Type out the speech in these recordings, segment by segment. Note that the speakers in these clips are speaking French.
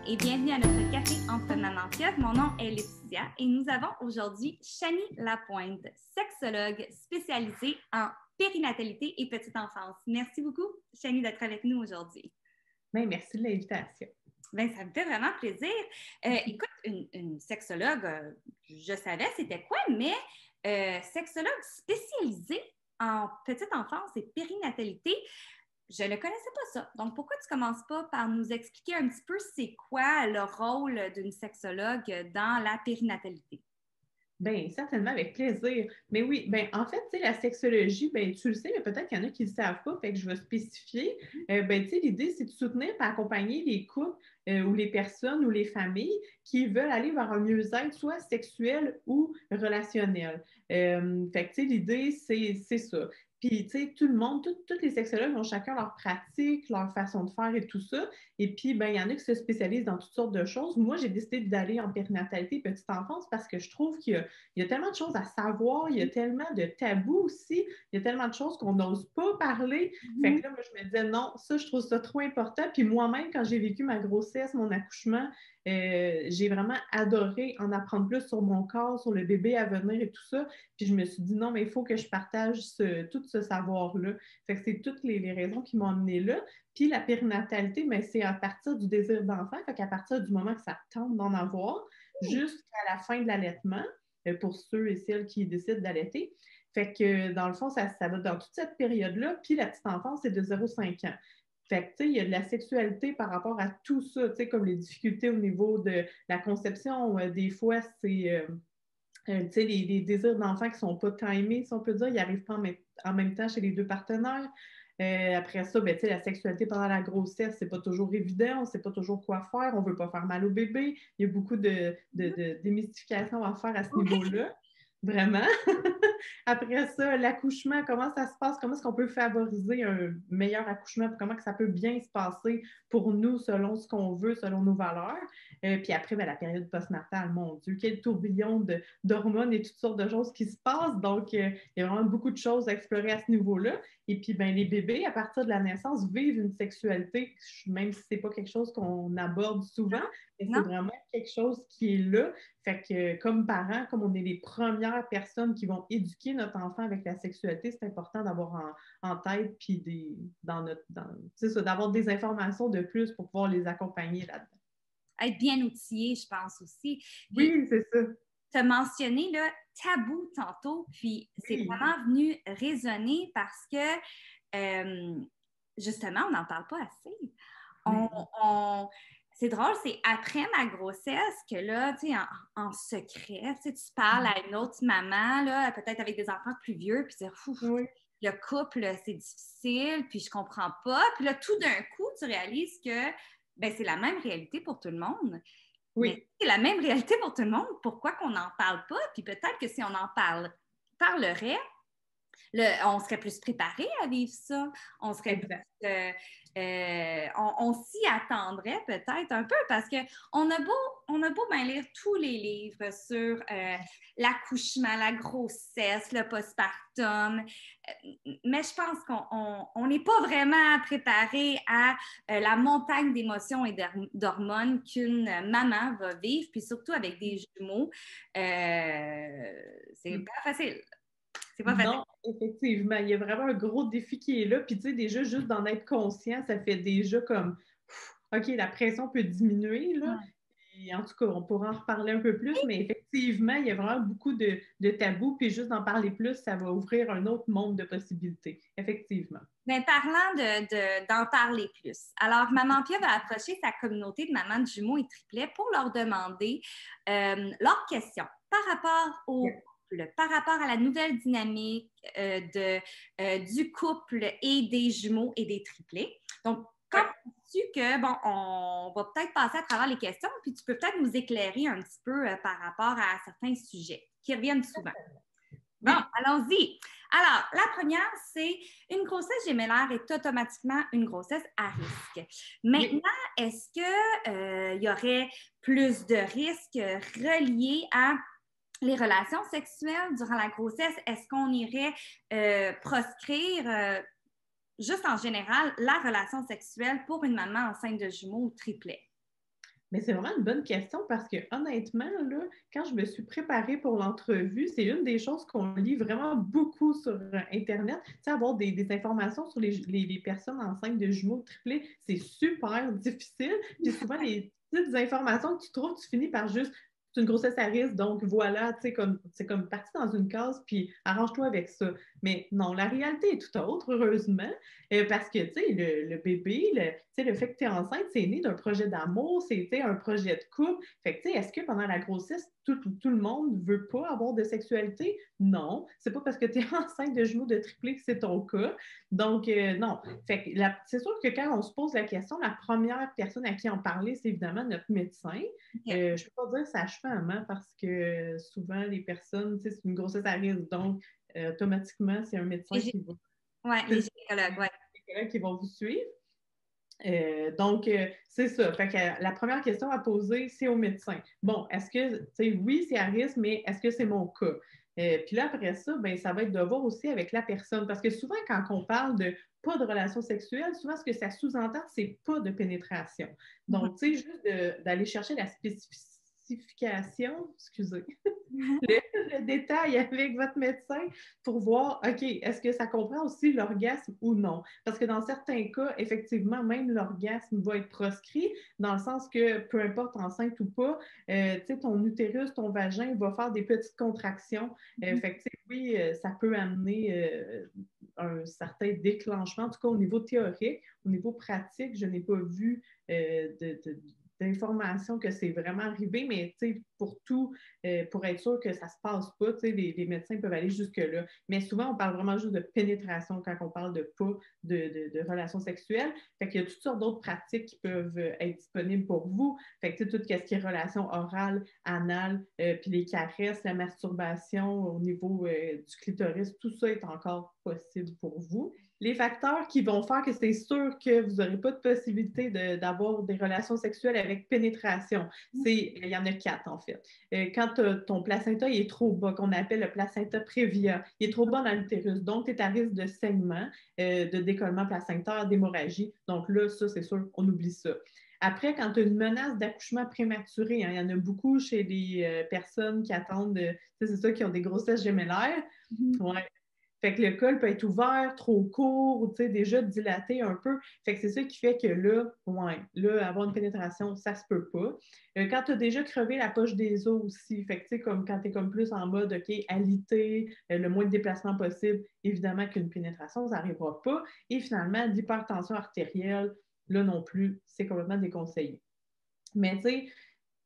et bienvenue à notre café entre mamans pieuvres. Mon nom est Laetitia et nous avons aujourd'hui Chanie Lapointe, sexologue spécialisée en périnatalité et petite enfance. Merci beaucoup, Chanie, d'être avec nous aujourd'hui. Bien, merci de l'invitation. Bien, ça me fait vraiment plaisir. Écoute, une sexologue, je savais c'était quoi, mais sexologue spécialisée en petite enfance et périnatalité, je ne connaissais pas ça. Donc, pourquoi tu ne commences pas par nous expliquer un petit peu c'est quoi le rôle d'une sexologue dans la périnatalité? Bien, certainement, avec plaisir. Mais oui, bien, en fait, tu sais, la sexologie, bien, tu le sais, mais peut-être qu'il y en a qui ne le savent pas, fait que je vais spécifier. Bien, tu sais, l'idée, c'est de soutenir et accompagner les couples ou les personnes ou les familles qui veulent aller vers un mieux-être, soit sexuel ou relationnel. Fait que, tu sais, l'idée, c'est ça. Puis, tu sais, tout le monde, tous les sexologues ont chacun leur pratique, leur façon de faire et tout ça. Et puis, ben, il y en a qui se spécialisent dans toutes sortes de choses. Moi, j'ai décidé d'aller en périnatalité petite enfance parce que je trouve qu'il y a tellement de choses à savoir, il y a tellement de tabous aussi, il y a tellement de choses qu'on n'ose pas parler. Fait que là, moi, je me disais, non, ça, je trouve ça trop important. Puis moi-même, quand j'ai vécu ma grossesse, mon accouchement, j'ai vraiment adoré en apprendre plus sur mon corps, sur le bébé à venir et tout ça. Puis je me suis dit, non, mais il faut que je partage tout ce savoir-là. Fait que c'est toutes les raisons qui m'ont amenée là. Puis la périnatalité, mais c'est à partir du désir d'enfant, fait qu'à partir du moment que ça tente d'en avoir, jusqu'à la fin de l'allaitement, pour ceux et celles qui décident d'allaiter. Fait que dans le fond, ça va dans toute cette période-là. Puis la petite enfance, c'est de 0,5 ans. Fait que, tu sais, il y a de la sexualité par rapport à tout ça, tu sais, comme les difficultés au niveau de la conception. Des fois, c'est, tu sais, les désirs d'enfants qui ne sont pas timés, si on peut dire, ils n'arrivent pas en même temps chez les deux partenaires. Après ça, ben, la sexualité pendant la grossesse, c'est pas toujours évident, on ne sait pas toujours quoi faire, on ne veut pas faire mal au bébé. Il y a beaucoup de démystification à faire à ce niveau-là. Vraiment. Après ça, l'accouchement, comment ça se passe? Comment est-ce qu'on peut favoriser un meilleur accouchement? Comment que ça peut bien se passer pour nous selon ce qu'on veut, selon nos valeurs? Puis après, ben, la période postnatale, mon Dieu, quel tourbillon d'hormones et toutes sortes de choses qui se passent. Donc, il y a vraiment beaucoup de choses à explorer à ce niveau-là. Et puis, ben, les bébés, à partir de la naissance, vivent une sexualité, même si ce n'est pas quelque chose qu'on aborde souvent, mais c'est vraiment quelque chose qui est là. Fait que comme parents, comme on est les premières personnes qui vont éduquer notre enfant avec la sexualité, c'est important d'avoir en tête puis d'avoir des informations de plus pour pouvoir les accompagner là-dedans. Être bien outillé, je pense aussi. Puis, oui, c'est ça. Tu as mentionné là, tabou tantôt, puis c'est vraiment venu résonner parce que justement, on n'en parle pas assez. C'est drôle, c'est après ma grossesse que là, tu sais, en secret, tu parles à une autre maman, là, peut-être avec des enfants plus vieux, puis tu dis, le couple, c'est difficile, puis je comprends pas. Puis là, tout d'un coup, tu réalises que ben, c'est la même réalité pour tout le monde. Oui. Mais c'est la même réalité pour tout le monde. Pourquoi qu'on n'en parle pas? Puis peut-être que si on en parlerait, on serait plus préparé à vivre ça. On serait plus, on s'y attendrait peut-être un peu parce qu'on a beau bien lire tous les livres sur l'accouchement, la grossesse, le postpartum, mais je pense qu'on n'est pas vraiment préparé à la montagne d'émotions et d'hormones qu'une maman va vivre, puis surtout avec des jumeaux. C'est pas facile. C'est pas facile. Non, effectivement, il y a vraiment un gros défi qui est là. Puis, tu sais, déjà, juste d'en être conscient, ça fait déjà comme, OK, la pression peut diminuer, là. Et en tout cas, on pourra en reparler un peu plus, mais effectivement, il y a vraiment beaucoup de tabous. Puis, juste d'en parler plus, ça va ouvrir un autre monde de possibilités. Effectivement. Bien, parlant d'en parler plus. Alors, Maman Pia va approcher sa communauté de mamans de jumeaux et triplets pour leur demander leurs questions par rapport au par rapport à la nouvelle dynamique du couple et des jumeaux et des triplets. Donc, quand tu que, bon, on va peut-être passer à travers les questions, puis tu peux peut-être nous éclairer un petit peu par rapport à certains sujets qui reviennent souvent. Bon, allons-y. Alors, la première, c'est une grossesse gémellaire est automatiquement une grossesse à risque. Maintenant, est-ce qu'il y aurait plus de risques reliés à les relations sexuelles durant la grossesse? Est-ce qu'on irait proscrire, juste en général, la relation sexuelle pour une maman enceinte de jumeaux ou triplets? Mais c'est vraiment une bonne question parce que honnêtement, là, quand je me suis préparée pour l'entrevue, c'est une des choses qu'on lit vraiment beaucoup sur Internet. Tu sais, avoir des informations sur les personnes enceintes de jumeaux triplés, c'est super difficile. Puis souvent, les petites informations que tu trouves, tu finis par juste c'est une grossesse à risque, donc voilà, tu sais, c'est comme parti dans une case, puis arrange-toi avec ça. Mais non, la réalité est tout autre, heureusement, parce que, tu sais, le bébé, le fait que tu es enceinte, c'est né d'un projet d'amour, c'était un projet de couple. Fait que, tu sais, est-ce que pendant la grossesse, tout le monde ne veut pas avoir de sexualité? Non. C'est pas parce que tu es enceinte de jumeaux de triplé que c'est ton cas. Donc, non. Fait que c'est sûr que quand on se pose la question, la première personne à qui en parler, c'est évidemment notre médecin. Okay. Je ne peux pas dire sage-femme, hein, parce que souvent, les personnes, tu sais, c'est une grossesse à risque. Donc, automatiquement, c'est un médecin qui va. Oui, les gynécologues, oui. Les collègues qui vont vous suivre. Donc, c'est ça. Fait que la première question à poser, c'est au médecin. Bon, est-ce que, tu sais, oui, c'est à risque, mais est-ce que c'est mon cas? Puis là, après ça, ben, ça va être de voir aussi avec la personne. Parce que souvent, quand on parle de pas de relation sexuelle, souvent, ce que ça sous-entend, c'est pas de pénétration. Donc, tu sais, juste d'aller chercher la spécification, excusez, le détail avec votre médecin pour voir, OK, est-ce que ça comprend aussi l'orgasme ou non? Parce que dans certains cas, effectivement, même l'orgasme va être proscrit, dans le sens que peu importe enceinte ou pas, tu sais, ton utérus, ton vagin va faire des petites contractions. Fait que, oui, ça peut amener un certain déclenchement, en tout cas au niveau théorique. Au niveau pratique, je n'ai pas vu d'informations que c'est vraiment arrivé, mais pour tout, pour être sûr que ça ne se passe pas, les médecins peuvent aller jusque-là. Mais souvent, on parle vraiment juste de pénétration quand on parle de pas de relations sexuelles. Fait qu'il y a toutes sortes d'autres pratiques qui peuvent être disponibles pour vous. Fait que tout ce qui est relation orale, anale, puis les caresses, la masturbation au niveau du clitoris, tout ça est encore possible pour vous. Les facteurs qui vont faire que c'est sûr que vous n'aurez pas de possibilité d'avoir des relations sexuelles avec pénétration, il y en a 4 en fait. Quand ton placenta est trop bas, qu'on appelle le placenta prévia, il est trop bas dans l'utérus, donc tu es à risque de saignement, de décollement placentaire, d'hémorragie. Donc là, ça, c'est sûr, on oublie ça. Après, quand tu as une menace d'accouchement prématuré, hein, il y en a beaucoup chez les personnes qui attendent, c'est ça, qui ont des grossesses gémellaires. Ouais. Fait que le col peut être ouvert, trop court, ou déjà dilaté un peu. Fait que c'est ça qui fait que là, avoir une pénétration, ça se peut pas. Quand tu as déjà crevé la poche des os aussi, fait que comme quand tu es comme plus en mode, OK, alité, le moins de déplacement possible, évidemment qu'une pénétration, ça n'arrivera pas. Et finalement, l'hypertension artérielle, là non plus, c'est complètement déconseillé. Mais tu sais,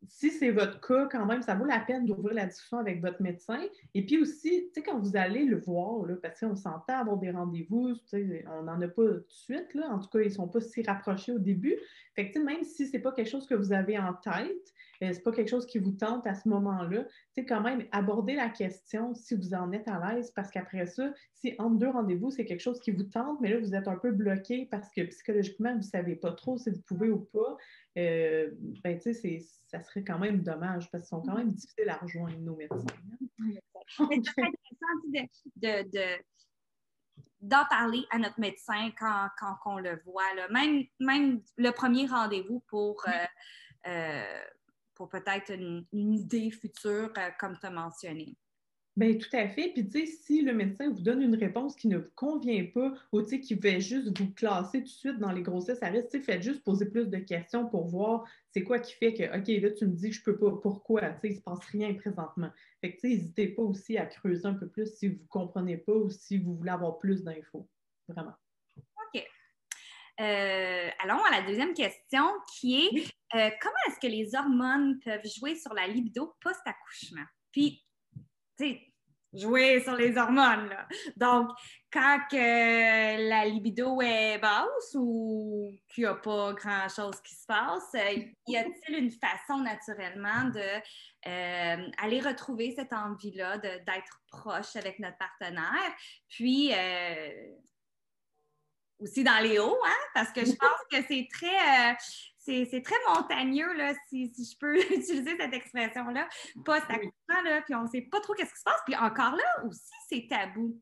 si c'est votre cas, quand même, ça vaut la peine d'ouvrir la discussion avec votre médecin. Et puis aussi, tu sais, quand vous allez le voir, là, parce qu'on s'entend avoir des rendez-vous, on n'en a pas tout de suite, là. En tout cas, ils ne sont pas si rapprochés au début. Fait que, même si ce n'est pas quelque chose que vous avez en tête, ce n'est pas quelque chose qui vous tente à ce moment-là, quand même, abordez la question si vous en êtes à l'aise, parce qu'après ça, si entre deux rendez-vous, c'est quelque chose qui vous tente, mais là, vous êtes un peu bloqué parce que psychologiquement, vous ne savez pas trop si vous pouvez ou pas, ben, ça serait quand même dommage parce qu'ils sont quand même difficiles à rejoindre, nos médecins. Mais c'est intéressant d'en parler à notre médecin quand on le voit. Là. Même le premier rendez-vous pour peut-être une idée future, comme tu as mentionné. Bien, tout à fait. Puis, tu sais, si le médecin vous donne une réponse qui ne vous convient pas ou, tu sais, qui fait juste vous classer tout de suite dans les grossesses à risque, tu sais, faites juste poser plus de questions pour voir c'est quoi qui fait que, OK, là, tu me dis que je peux pas. Pourquoi? Tu sais, il se passe rien présentement. Fait que, tu sais, n'hésitez pas aussi à creuser un peu plus si vous ne comprenez pas ou si vous voulez avoir plus d'infos. Vraiment. OK. Allons à la deuxième question qui est comment est-ce que les hormones peuvent jouer sur la libido post-accouchement? Puis, tu sais, jouer sur les hormones, là. Donc, quand la libido est basse ou qu'il n'y a pas grand-chose qui se passe, y a-t-il une façon naturellement de aller retrouver cette envie-là d'être proche avec notre partenaire? Puis, aussi dans les hauts, hein? Parce que je pense que c'est très montagneux, là, si je peux utiliser cette expression-là, post-accouchement, là, puis on ne sait pas trop qu'est-ce qui se passe. Puis encore là, aussi, c'est tabou.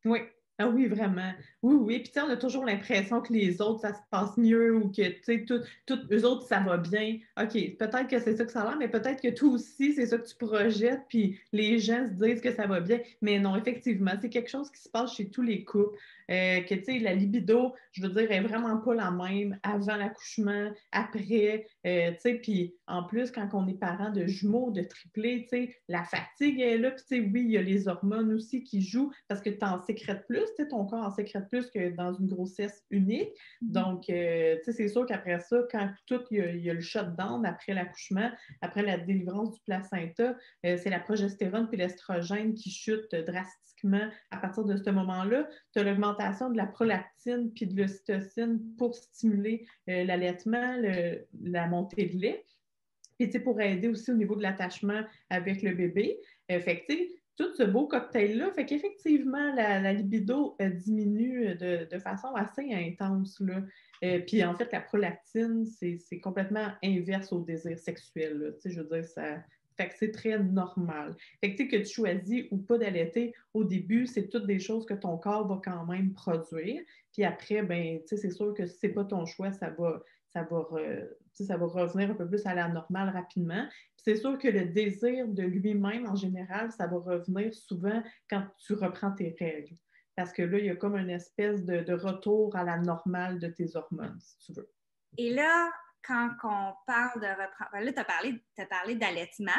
Oui, Ah oui, vraiment. Oui, oui. Puis, tu sais, on a toujours l'impression que les autres, ça se passe mieux ou que, tu sais, eux autres, ça va bien. OK, peut-être que c'est ça que ça a l'air, mais peut-être que toi aussi, c'est ça que tu projettes, puis les gens se disent que ça va bien. Mais non, effectivement, c'est quelque chose qui se passe chez tous les couples. Que, tu sais, la libido, je veux dire, est vraiment pas la même avant l'accouchement, après. Tu sais, puis en plus, quand on est parent de jumeaux, de triplés, tu sais, la fatigue est là. Puis, tu sais, oui, il y a les hormones aussi qui jouent parce que tu en sécrètes plus, tu sais, ton corps en sécrète plus que dans une grossesse unique. Donc, tu sais, c'est sûr qu'après ça, quand il y a le shutdown après l'accouchement, après la délivrance du placenta, c'est la progestérone puis l'estrogène qui chutent drastiquement à partir de ce moment-là. Tu as l'augmentation de la prolactine puis de l'ocytocine pour stimuler l'allaitement, la montée de lait. Puis, tu sais, pour aider aussi au niveau de l'attachement avec le bébé. Fait que, tu sais, tout ce beau cocktail-là fait qu'effectivement, la libido diminue de façon assez intense, là. Puis, en fait, la prolactine, c'est complètement inverse au désir sexuel, là. Tu sais, je veux dire, ça... Fait que c'est très normal. Fait que, tu sais, que tu choisis ou pas d'allaiter, au début, c'est toutes des choses que ton corps va quand même produire. Puis après, ben, tu sais, c'est sûr que si c'est pas ton choix, ça va, ça va revenir un peu plus à la normale rapidement. C'est sûr que le désir de lui-même, en général, ça va revenir souvent quand tu reprends tes règles. Parce que là, il y a comme une espèce de retour à la normale de tes hormones, si tu veux. Et là, quand on parle de reprendre, là, tu as parlé d'allaitement.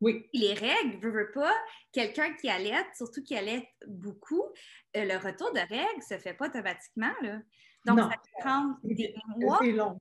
Oui. Les règles, veux pas, quelqu'un qui allaite, surtout qui allaite beaucoup, le retour de règles se fait pas automatiquement, là. Donc, Non, ça peut prendre des mois. c'est long.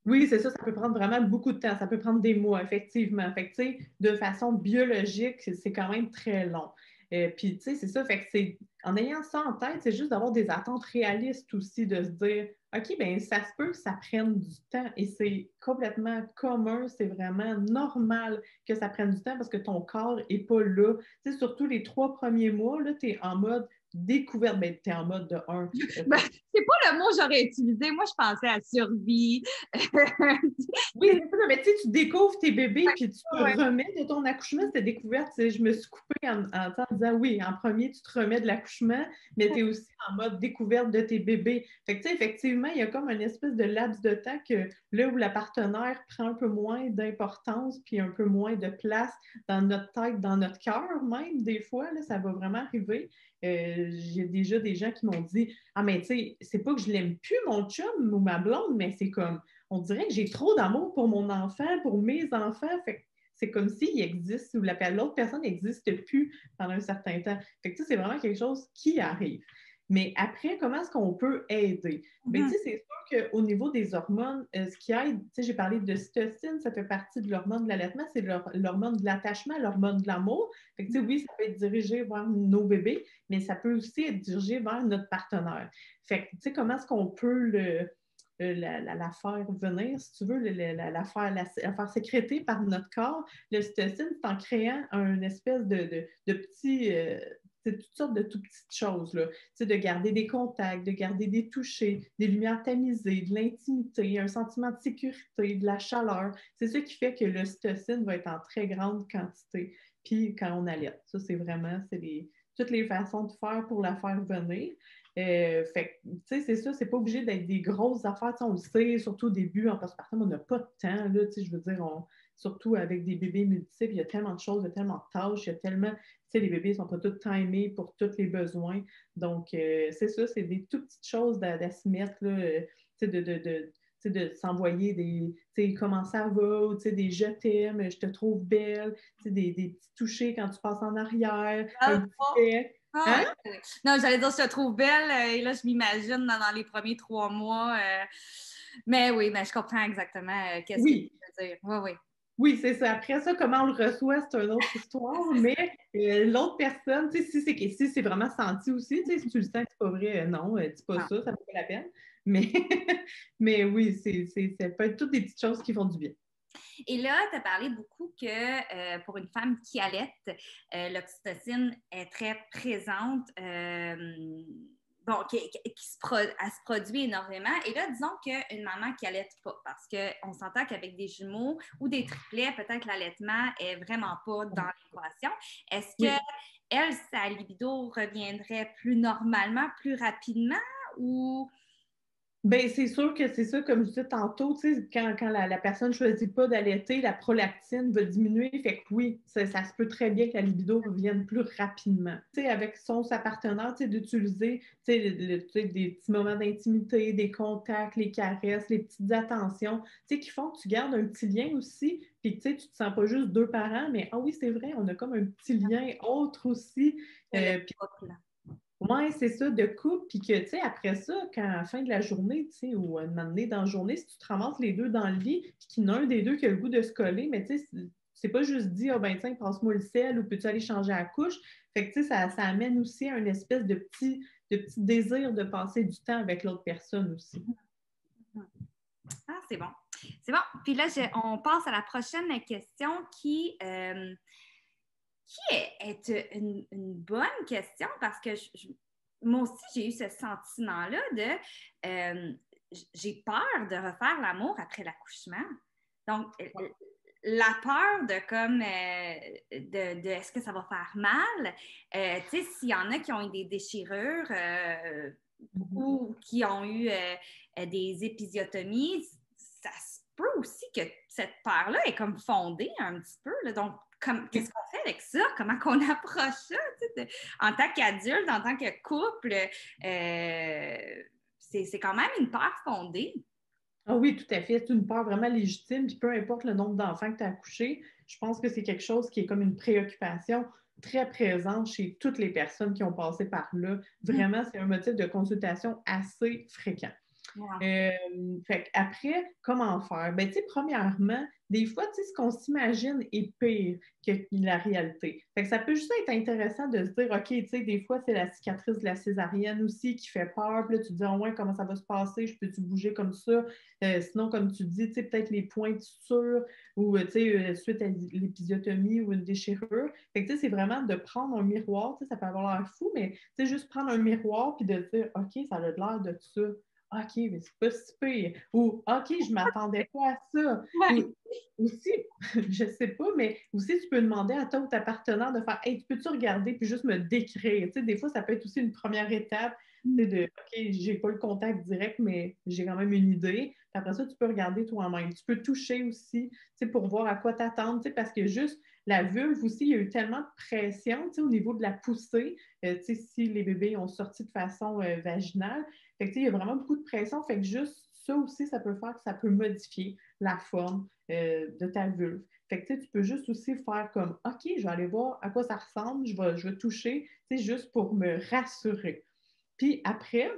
Oui, c'est ça, ça peut prendre vraiment beaucoup de temps. Ça peut prendre des mois, effectivement. Fait que, tu sais, de façon biologique, c'est quand même très long. Puis, tu sais, c'est ça. Fait que c'est, en ayant ça en tête, c'est juste d'avoir des attentes réalistes aussi, de se dire, OK, bien, ça se peut que ça prenne du temps et c'est complètement commun, c'est vraiment normal que ça prenne du temps parce que ton corps n'est pas là. Tu sais, surtout les 3 premiers mois, là, tu es en mode découverte. Bien, tu es en mode de un. Ben, c'est pas le mot que j'aurais utilisé. Moi, je pensais à survie. Oui, c'est ça, mais tu sais, tu découvres tes bébés Ouais, puis tu te ouais. remets de ton accouchement, cette découverte. Je me suis coupée en disant oui, en premier, tu te remets de l'accouchement, mais tu es aussi en mode découverte de tes bébés. Fait que tu sais, effectivement, il y a comme une espèce de laps de temps que là où la partenaire prend un peu moins d'importance puis un peu moins de place dans notre tête, dans notre cœur même, des fois, là, ça va vraiment arriver. J'ai déjà des gens qui m'ont dit ah, mais tu sais, c'est pas que je l'aime plus, mon chum ou ma blonde, mais c'est comme on dirait que j'ai trop d'amour pour mon enfant, pour mes enfants. Fait que c'est comme s'il existe ou l'autre personne n'existe plus pendant un certain temps. Fait que c'est vraiment quelque chose qui arrive. Mais après, comment est-ce qu'on peut aider? Bien, tu sais, c'est sûr qu'au niveau des hormones, ce qui aide, tu sais, j'ai parlé de cytocine, ça fait partie de l'hormone de l'allaitement, c'est l'hormone de l'attachement, l'hormone de l'amour. Fait que, tu sais, oui, ça peut être dirigé vers nos bébés, mais ça peut aussi être dirigé vers notre partenaire. Fait que, tu sais, comment est-ce qu'on peut la faire venir, si tu veux, la faire sécréter par notre corps. L'ocytocine, c'est en créant une espèce de petit, c'est toutes sortes de tout petites choses, là. De garder des contacts, de garder des touchés, des lumières tamisées, de l'intimité, un sentiment de sécurité, de la chaleur. C'est ça qui fait que l'ocytocine va être en très grande quantité. Puis quand on allaite, ça, c'est vraiment, toutes les façons de faire pour la faire venir. Fait tu sais, c'est ça, c'est pas obligé d'être des grosses affaires. On le sait, surtout au début, en postpartum, on n'a pas de temps, là, je veux dire, surtout avec des bébés multiples, il y a tellement de choses, il y a tellement de tâches, il y a tellement, tu sais, les bébés ne sont pas tous timés pour tous les besoins. Donc, c'est ça, c'est des toutes petites choses à se mettre, là, tu sais, de s'envoyer des, tu sais, comment ça va, tu sais, des je t'aime, je te trouve belle, tu sais, des petits touchés quand tu passes en arrière, un petit bec. Ah, Hein? ouais. Non, j'allais dire, je te trouve belle. Et là, je m'imagine dans les premiers 3 mois. Mais oui, mais je comprends exactement qu'est-ce que tu Oui, veux dire. Oui, oui. oui, c'est ça. Après ça, comment on le reçoit, c'est une autre histoire. Mais l'autre personne, tu sais, si c'est vraiment senti aussi, tu sais, si tu le sens que c'est pas vrai, non, dis pas Ah. ça vaut pas la peine. Mais, mais oui, ça peut être toutes des petites choses qui font du bien. Et là, tu as parlé beaucoup que pour une femme qui allaite, l'oxytocine est très présente. Bon, elle se produit énormément. Et là, disons qu'une maman qui allaite pas, parce qu'on s'entend qu'avec des jumeaux ou des triplets, peut-être l'allaitement est vraiment pas dans l'équation. Est-ce que Oui. elle, sa libido reviendrait plus normalement, plus rapidement ou... Bien, c'est sûr que c'est ça, comme je disais tantôt, tu sais, quand la personne ne choisit pas d'allaiter, la prolactine va diminuer. Fait que oui, ça se peut très bien que la libido revienne plus rapidement. Tu sais, avec sa partenaire, tu sais, d'utiliser, tu sais, tu sais, des petits moments d'intimité, des contacts, les caresses, les petites attentions, tu sais, qui font que tu gardes un petit lien aussi. Puis, tu sais, tu te sens pas juste deux parents, mais ah oui, c'est vrai, on a comme un petit lien autre aussi. Puis oui, c'est ça, de couple, puis que, tu sais, après ça, quand à la fin de la journée, tu sais, ou un moment donné dans la journée, si tu te ramasses les deux dans le lit, puis qu'il y en a un des deux qui a le goût de se coller, mais tu sais, c'est pas juste dit, ah ben tiens, passe-moi le sel, ou peux-tu aller changer la couche? Fait que, tu sais, ça amène aussi à une espèce de petit désir de passer du temps avec l'autre personne aussi. Ah, c'est bon. C'est bon. Puis là, on passe à la prochaine question qui est une bonne question parce que moi aussi, j'ai eu ce sentiment-là j'ai peur de refaire l'amour après l'accouchement. Donc, la peur de comme de est-ce que ça va faire mal? Tu sais, s'il y en a qui ont eu des déchirures ou qui ont eu des épisiotomies, ça se peut aussi que cette peur-là est comme fondée un petit peu. Là. Donc, qu'est-ce qu'on fait avec ça? Comment qu'on approche ça? En tant qu'adulte, en tant que couple, c'est quand même une peur fondée. Ah oui, tout à fait. C'est une peur vraiment légitime. Puis peu importe le nombre d'enfants que tu as accouché, je pense que c'est quelque chose qui est comme une préoccupation très présente chez toutes les personnes qui ont passé par là. Vraiment, c'est un motif de consultation assez fréquent. Wow. Fait après, comment faire? Ben, tu sais, premièrement, des fois, tu sais, ce qu'on s'imagine est pire que la réalité. Fait que ça peut juste être intéressant de se dire, OK, tu sais, des fois, c'est la cicatrice de la césarienne aussi qui fait peur. Puis là, tu te dis, oh, ouais, comment ça va se passer? Je peux-tu bouger comme ça? Sinon, comme tu dis, tu sais, peut-être les points de suture ou, tu sais, suite à l'épisiotomie ou une déchirure. Fait que, tu sais, c'est vraiment de prendre un miroir. Tu sais, ça peut avoir l'air fou, mais, tu sais, juste prendre un miroir puis de dire, OK, ça a l'air de ça. OK, mais c'est pas si pire. Ou OK, je ne m'attendais pas à ça. Ouais. Ou aussi, je ne sais pas, mais aussi tu peux demander à toi ou ta partenaire de faire Hey, peux-tu regarder puis juste me décrire? Tu sais, des fois, ça peut être aussi une première étape. Tu sais, de OK, j'ai pas le contact direct, mais j'ai quand même une idée. Puis après ça, tu peux regarder toi-même. Tu peux toucher aussi, tu sais, pour voir à quoi t'attendre, tu sais, parce que juste la vulve aussi, il y a eu tellement de pression, tu sais, au niveau de la poussée, tu sais, si les bébés ont sorti de façon vaginale. Fait que, il y a vraiment beaucoup de pression. Fait que juste ça aussi, ça peut faire que ça peut modifier la forme de ta vulve. Fait que tu peux juste aussi faire comme OK, je vais aller voir à quoi ça ressemble, je vais toucher, juste pour me rassurer. Puis après,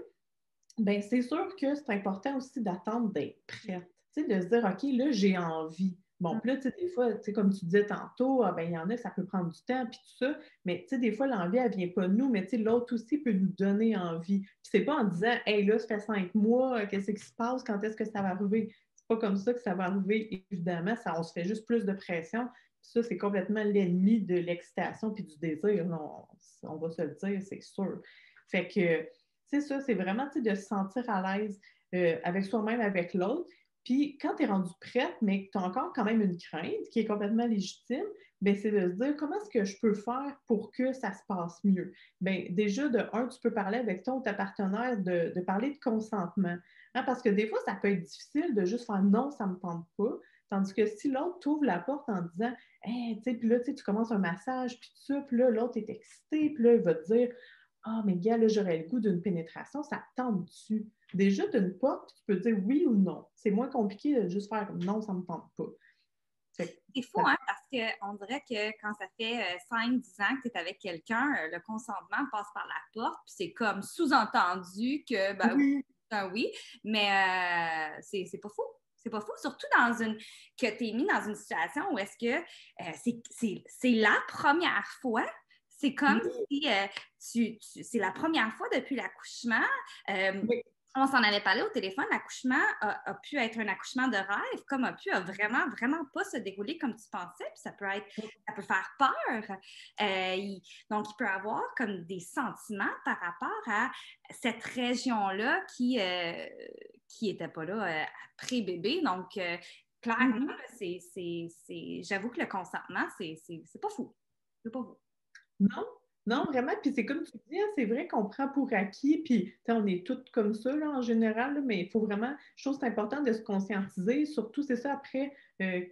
ben c'est sûr que c'est important aussi d'attendre d'être prête. De se dire OK, là, j'ai envie. Bon, puis là, des fois, comme tu disais tantôt, ben, il y en a, ça peut prendre du temps, puis tout ça, mais des fois, l'envie, elle ne vient pas de nous, mais l'autre aussi peut nous donner envie. Puis c'est pas en disant, hey, là, ça fait 5 mois, qu'est-ce qui se passe, quand est-ce que ça va arriver? C'est pas comme ça que ça va arriver, évidemment, ça, on se fait juste plus de pression. Puis ça, c'est complètement l'ennemi de l'excitation puis du désir, on va se le dire, c'est sûr. Fait que, c'est ça, c'est vraiment de se sentir à l'aise avec soi-même, avec l'autre. Puis quand tu es rendu prête, mais que tu as encore quand même une crainte qui est complètement légitime, bien, c'est de se dire comment est-ce que je peux faire pour que ça se passe mieux. Bien, déjà, de un, tu peux parler avec ton ou ta partenaire de parler de consentement. Hein, parce que des fois, ça peut être difficile de juste faire non, ça ne me tente pas. Tandis que si l'autre t'ouvre la porte en disant hey, tu sais, puis là, tu commences un massage, puis tout ça, puis là, l'autre est excité, puis là, il va te dire ah, mais gars, là, j'aurais le goût d'une pénétration, ça te tente dessus. Déjà, tu as une porte, tu peux dire oui ou non. C'est moins compliqué de juste faire non, ça ne me tente pas. C'est fou, hein, parce qu'on dirait que quand ça fait 5-10 ans que tu es avec quelqu'un, le consentement passe par la porte, puis c'est comme sous-entendu que, ben oui, oui, mais c'est pas fou. C'est pas fou, surtout que tu es mis dans une situation où est-ce que c'est la première fois. C'est comme si c'est la première fois depuis l'accouchement. On s'en avait parlé au téléphone, l'accouchement a pu être un accouchement de rêve, comme a vraiment, vraiment pas se dérouler comme tu pensais, puis ça peut faire peur. Donc, il peut avoir comme des sentiments par rapport à cette région-là qui était pas là après bébé. Donc, clairement, j'avoue que le consentement, c'est pas fou. C'est pas fou. Non, Non, vraiment, puis c'est comme tu dis, hein, c'est vrai qu'on prend pour acquis, puis on est toutes comme ça là, en général, là, mais il faut vraiment, je trouve que c'est important de se conscientiser, surtout c'est ça après, ben,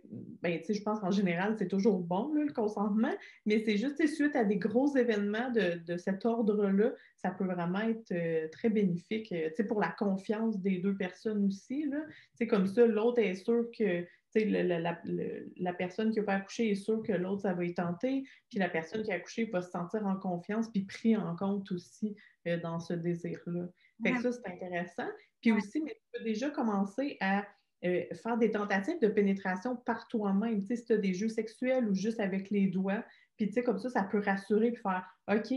je pense qu'en général, c'est toujours bon, là, le consentement, mais c'est juste suite à des gros événements de cet ordre-là, ça peut vraiment être très bénéfique pour la confiance des deux personnes aussi. Là. Comme ça, l'autre est sûr que la personne qui n'a pas accouché est sûre que l'autre, ça va y tenter, puis la personne qui a accouché va se sentir en confiance, puis pris en compte aussi dans ce désir-là. Fait que Ouais, ça, c'est intéressant. Puis ouais. aussi, mais tu peux déjà commencer à faire des tentatives de pénétration par toi-même, si tu as des jeux sexuels ou juste avec les doigts. Puis, comme ça peut rassurer puis faire OK,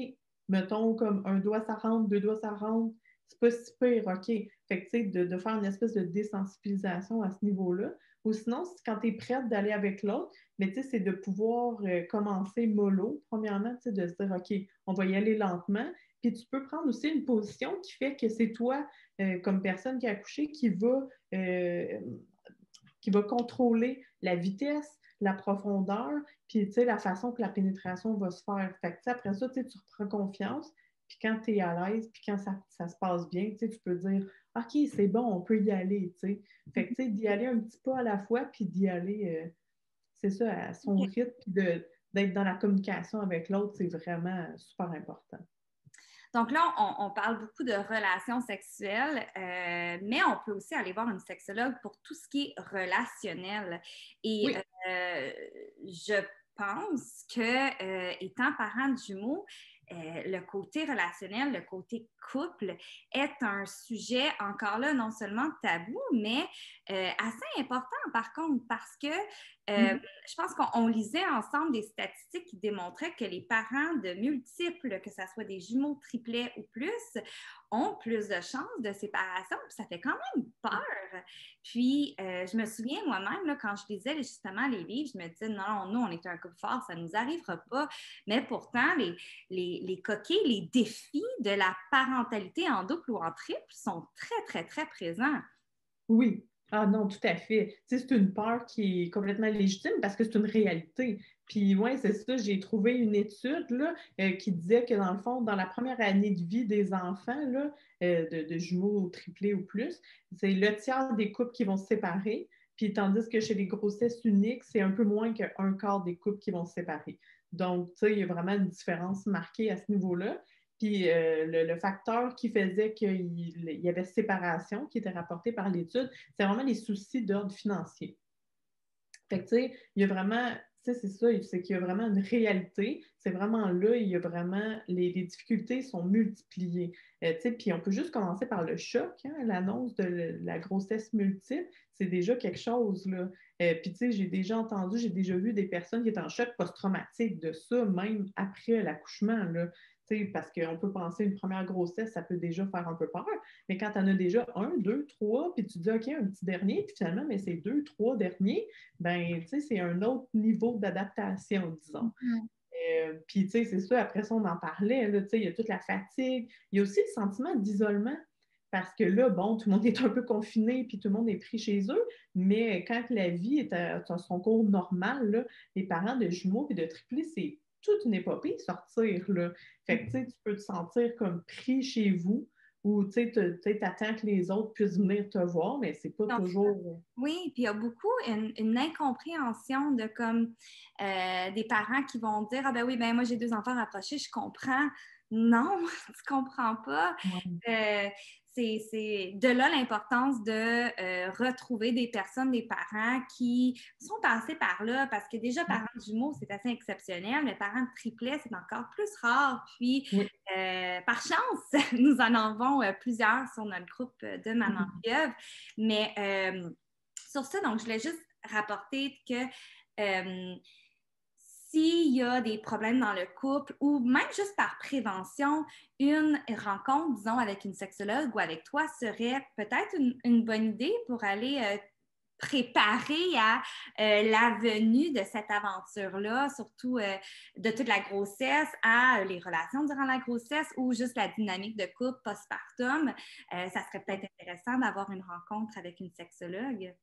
mettons comme un doigt, ça rentre, deux doigts, ça rentre. C'est pas si pire, OK. Fait que, de faire une espèce de désensibilisation à ce niveau-là. Ou sinon, quand tu es prête d'aller avec l'autre, mais c'est de pouvoir commencer mollo, premièrement, de se dire, OK, on va y aller lentement. Puis tu peux prendre aussi une position qui fait que c'est toi, comme personne qui a accouché, qui va contrôler la vitesse, la profondeur, puis la façon que la pénétration va se faire. Fait que, après ça, tu reprends confiance, puis quand tu es à l'aise, puis quand ça se passe bien, tu peux dire OK, c'est bon, on peut y aller. T'sais. Fait que d'y aller un petit pas à la fois, puis d'y aller, c'est ça, à son OK. rythme, puis d'être dans la communication avec l'autre, c'est vraiment super important. Donc là, on parle beaucoup de relations sexuelles, mais on peut aussi aller voir une sexologue pour tout ce qui est relationnel. Et Oui, je pense que, étant parent de jumeaux, le côté relationnel, le côté couple est un sujet encore là non seulement tabou, mais assez important par contre parce que mhm. je pense qu'on lisait ensemble des statistiques qui démontraient que les parents de multiples, que ce soit des jumeaux, triplets ou plus, ont plus de chances de séparation. Puis ça fait quand même peur. Puis je me souviens moi-même, là, quand je lisais justement les livres, je me disais, non, nous, on est un couple fort, ça ne nous arrivera pas. Mais pourtant, les coquilles, les défis de la parentalité en double ou en triple sont très, très, très présents. Oui. Ah non, tout à fait. C'est une peur qui est complètement légitime parce que c'est une réalité. Puis, oui, c'est ça. J'ai trouvé une étude là, qui disait que, dans le fond, dans la première année de vie des enfants, là, de jumeaux ou triplés ou plus, c'est le tiers des couples qui vont se séparer. Puis, tandis que chez les grossesses uniques, c'est un peu moins qu'un quart des couples qui vont se séparer. Donc, tu sais, il y a vraiment une différence marquée à ce niveau-là. Puis le facteur qui faisait qu'il y avait séparation qui était rapporté par l'étude, c'est vraiment les soucis d'ordre financier. Fait que, tu sais, il y a vraiment, tu sais, c'est ça, c'est qu'il y a vraiment une réalité. C'est vraiment là, il y a vraiment, les difficultés sont multipliées. Tu sais, puis on peut juste commencer par le choc, hein, l'annonce de la grossesse multiple, c'est déjà quelque chose, là. Puis, tu sais, j'ai déjà entendu, j'ai déjà vu des personnes qui étaient en choc post-traumatique de ça, même après l'accouchement, là. Tu sais, parce qu'on peut penser une première grossesse, ça peut déjà faire un peu peur. Mais quand tu en as déjà un, deux, trois, puis tu dis, OK, un petit dernier, puis finalement, mais c'est deux, trois derniers, ben, tu sais, c'est un autre niveau d'adaptation, disons. Mhm. Puis, tu sais, c'est ça, après ça, on en parlait, là, tu sais, il y a toute la fatigue. Il y a aussi le sentiment d'isolement, parce que là, bon, tout le monde est un peu confiné, puis tout le monde est pris chez eux, mais quand la vie est à son cours normal, là, les parents de jumeaux et de triplés, c'est toute une épopée sortir, là. Fait que, tu sais, tu peux te sentir comme pris chez vous, ou, tu sais, t'attends que les autres puissent venir te voir, mais c'est pas Donc, toujours... oui, puis il y a beaucoup une incompréhension de comme des parents qui vont dire ah ben oui, ben moi j'ai deux enfants rapprochés, je comprends. Non, tu comprends pas. Ouais. Euh, c'est de là l'importance de retrouver des personnes, des parents qui sont passés par là, parce que déjà, parents de jumeaux, c'est assez exceptionnel, mais parents de triplets, c'est encore plus rare. Puis, Oui. par chance, nous en avons plusieurs sur notre groupe de Maman Pieuvre. Mais sur ça, donc, je voulais juste rapporter que s'il y a des problèmes dans le couple ou même juste par prévention, une rencontre, disons, avec une sexologue ou avec toi serait peut-être une bonne idée pour aller préparer à la venue de cette aventure-là, surtout de toute la grossesse à les relations durant la grossesse ou juste la dynamique de couple postpartum. Ça serait peut-être intéressant d'avoir une rencontre avec une sexologue.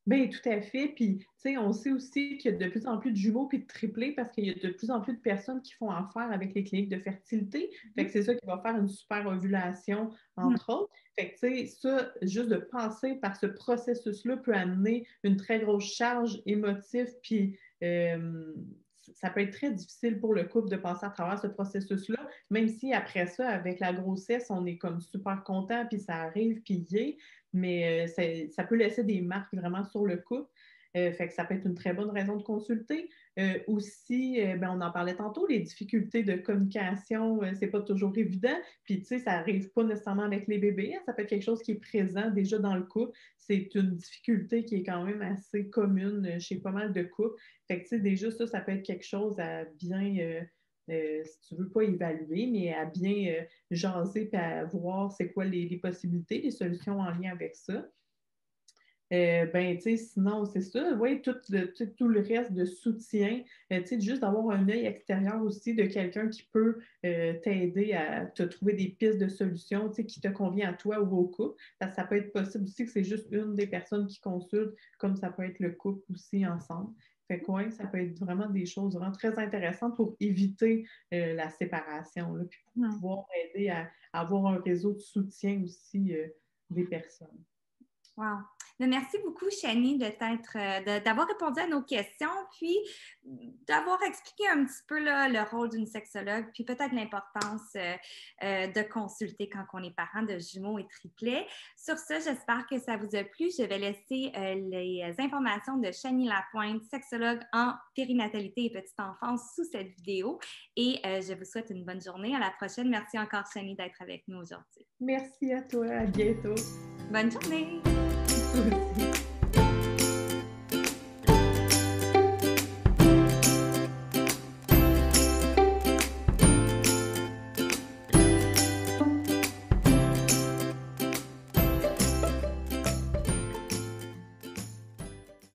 Bien, tout à fait. Puis, tu sais, on sait aussi qu'il y a de plus en plus de jumeaux puis de triplés parce qu'il y a de plus en plus de personnes qui font affaire avec les cliniques de fertilité. Fait que c'est ça qui va faire une super ovulation, Mhm. entre autres. Fait que, tu sais, ça, juste de passer par ce processus-là peut amener une très grosse charge émotive, puis ça peut être très difficile pour le couple de passer à travers ce processus-là, même si après ça, avec la grossesse, on est comme super content, puis ça arrive, puis yé, mais ça peut laisser des marques vraiment sur le couple. Fait que ça peut être une très bonne raison de consulter. Aussi, ben, on en parlait tantôt, les difficultés de communication, c'est pas toujours évident. Puis, tu sais, ça arrive pas nécessairement avec les bébés, hein. Ça peut être quelque chose qui est présent déjà dans le couple. C'est une difficulté qui est quand même assez commune chez pas mal de couples. Fait que, tu sais, déjà, ça peut être quelque chose à bien, si tu veux pas évaluer, mais à bien jaser et à voir c'est quoi les possibilités, les solutions en lien avec ça. Ben, tu sais, sinon, c'est ça. Oui, tout le reste de soutien, tu sais, juste d'avoir un œil extérieur aussi de quelqu'un qui peut t'aider à te trouver des pistes de solutions, tu sais, qui te convient à toi ou au couple. Parce que ça peut être possible aussi que c'est juste une des personnes qui consulte, comme ça peut être le couple aussi ensemble. Fait que, ouais, ça peut être vraiment des choses vraiment très intéressantes pour éviter la séparation, là, puis pour Mhm. pouvoir aider à avoir un réseau de soutien aussi des personnes. Wow. Mais merci beaucoup, Shani, d'avoir répondu à nos questions, puis d'avoir expliqué un petit peu là, le rôle d'une sexologue, puis peut-être l'importance de consulter quand on est parent de jumeaux et triplets. Sur ce, j'espère que ça vous a plu. Je vais laisser les informations de Shani Lapointe, sexologue en périnatalité et petite enfance, sous cette vidéo. Et je vous souhaite une bonne journée. À la prochaine. Merci encore, Shani, d'être avec nous aujourd'hui. Merci à toi. À bientôt. Bonne journée! Merci.